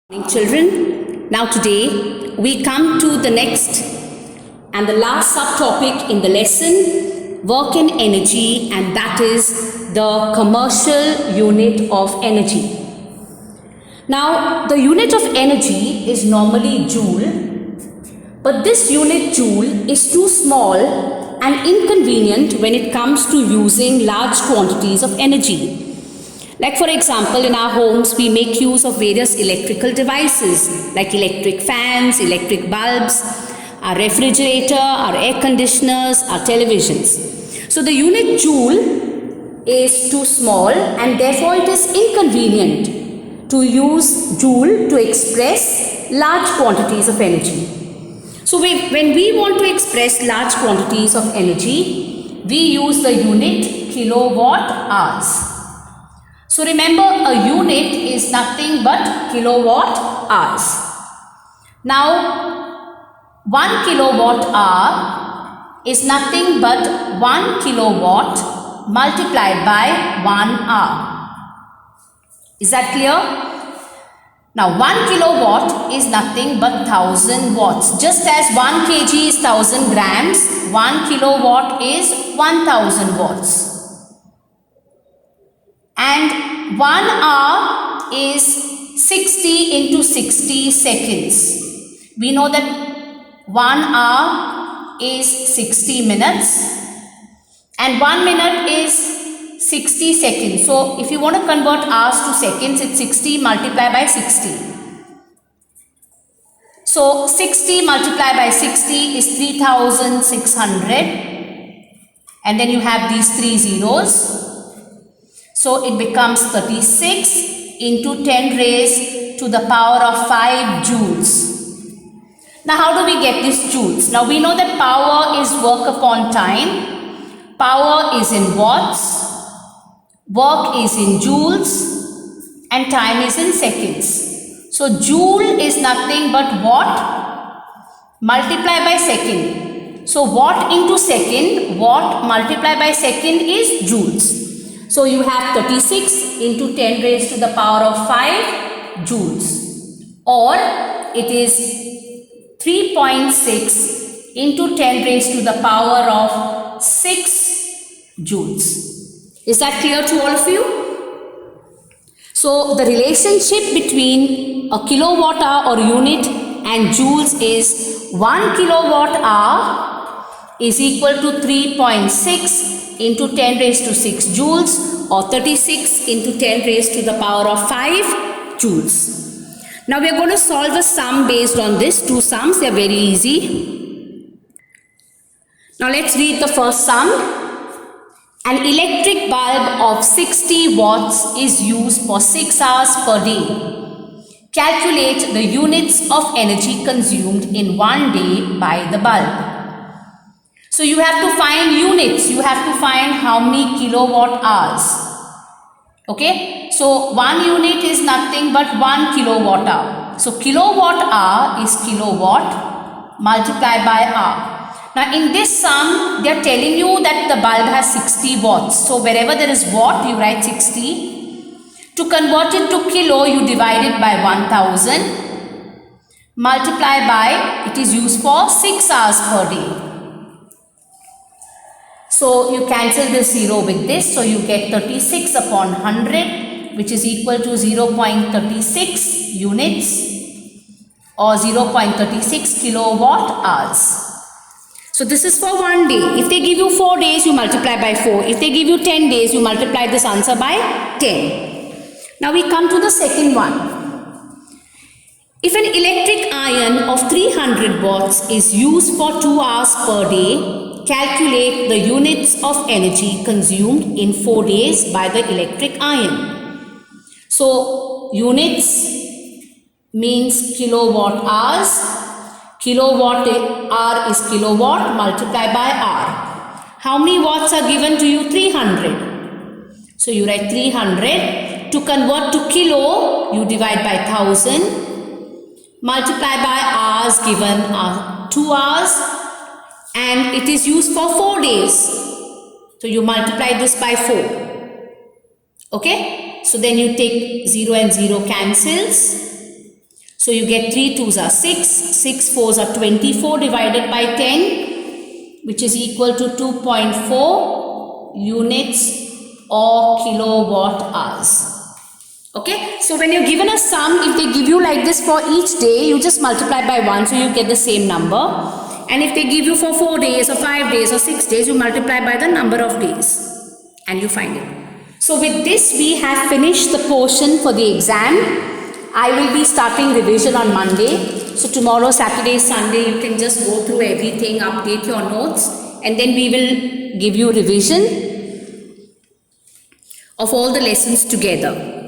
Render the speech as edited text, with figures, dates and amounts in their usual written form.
Morning, children. Now today we come to the next and the last subtopic in the lesson, work and energy, and that is the commercial unit of energy. Now the unit of energy is normally joule, but this unit joule is too small and inconvenient when it comes to using large quantities of energy. Like for example, in our homes, we make use of various electrical devices like electric fans, electric bulbs, our refrigerator, our air conditioners, our televisions. So the unit joule is too small and therefore it is inconvenient to use joule to express large quantities of energy. So when we want to express large quantities of energy, we use the unit kilowatt hours. So remember, a unit is nothing but kilowatt hours. Now 1 kilowatt hour is nothing but 1 kilowatt multiplied by 1 hour. Is that clear? Now 1 kilowatt is nothing but 1000 watts. Just as 1 kg is 1000 grams, 1 kilowatt is 1000 watts. And 1 hour is 60 into 60 seconds. We know that 1 hour is 60 minutes and 1 minute is 60 seconds. So if you want to convert hours to seconds, it's 60 multiplied by 60. So 60 multiplied by 60 is 3600, and then you have these 3 zeros. So it becomes 36 into 10 raised to the power of 5 joules. Now how do we get this joules? Now we know that power is work upon time. Power is in watts. Work is in joules. And time is in seconds. So joule is nothing but watt multiplied by second. So watt into second, watt multiplied by second is joules. So you have 36 into 10 raised to the power of 5 joules, or it is 3.6 into 10 raised to the power of 6 joules. Is that clear to all of you? So the relationship between a kilowatt hour or unit and joules is 1 kilowatt hour is equal to 3.6 into 10 raised to 6 joules, or 36 into 10 raised to the power of 5 joules. Now we are going to solve a sum based on this. 2 sums, they are very easy. Now let's read the first sum. An electric bulb of 60 watts is used for 6 hours per day. Calculate the units of energy consumed in 1 day by the bulb. So you have to find units, you have to find how many kilowatt hours. Okay, so 1 unit is nothing but 1 kilowatt hour. So kilowatt hour is kilowatt multiplied by hour. Now in this sum, they are telling you that the bulb has 60 watts. So wherever there is watt, you write 60. To convert it to kilo, you divide it by 1000. Multiply by, it is used for 6 hours per day. So you cancel this 0 with this, so you get 36 upon 100, which is equal to 0.36 units or 0.36 kilowatt hours. So this is for 1 day. If they give you 4 days, you multiply by 4. If they give you 10 days, you multiply this answer by 10. Now we come to the second one. If an electric iron of 300 watts is used for 2 hours per day, calculate the units of energy consumed in 4 days by the electric iron. So units means kilowatt hours. Kilowatt hour is kilowatt multiplied by hour. How many watts are given to you? 300. So you write 300. To convert to kilo, you divide by 1000. Multiply by hours, given are 2 hours. And it is used for 4 days. So you multiply this by 4. Okay. So then you take 0 and 0 cancels. So you get 3 2s are 6, 6 4s are 24 divided by 10, which is equal to 2.4 units or kilowatt hours. Okay, so when you're given a sum, if they give you like this for each day, you just multiply by 1, so you get the same number. And if they give you for 4 days or 5 days or 6 days, you multiply by the number of days and you find it. So with this, we have finished the portion for the exam. I will be starting revision on Monday. So tomorrow, Saturday, Sunday, you can just go through everything, update your notes, and then we will give you revision of all the lessons together.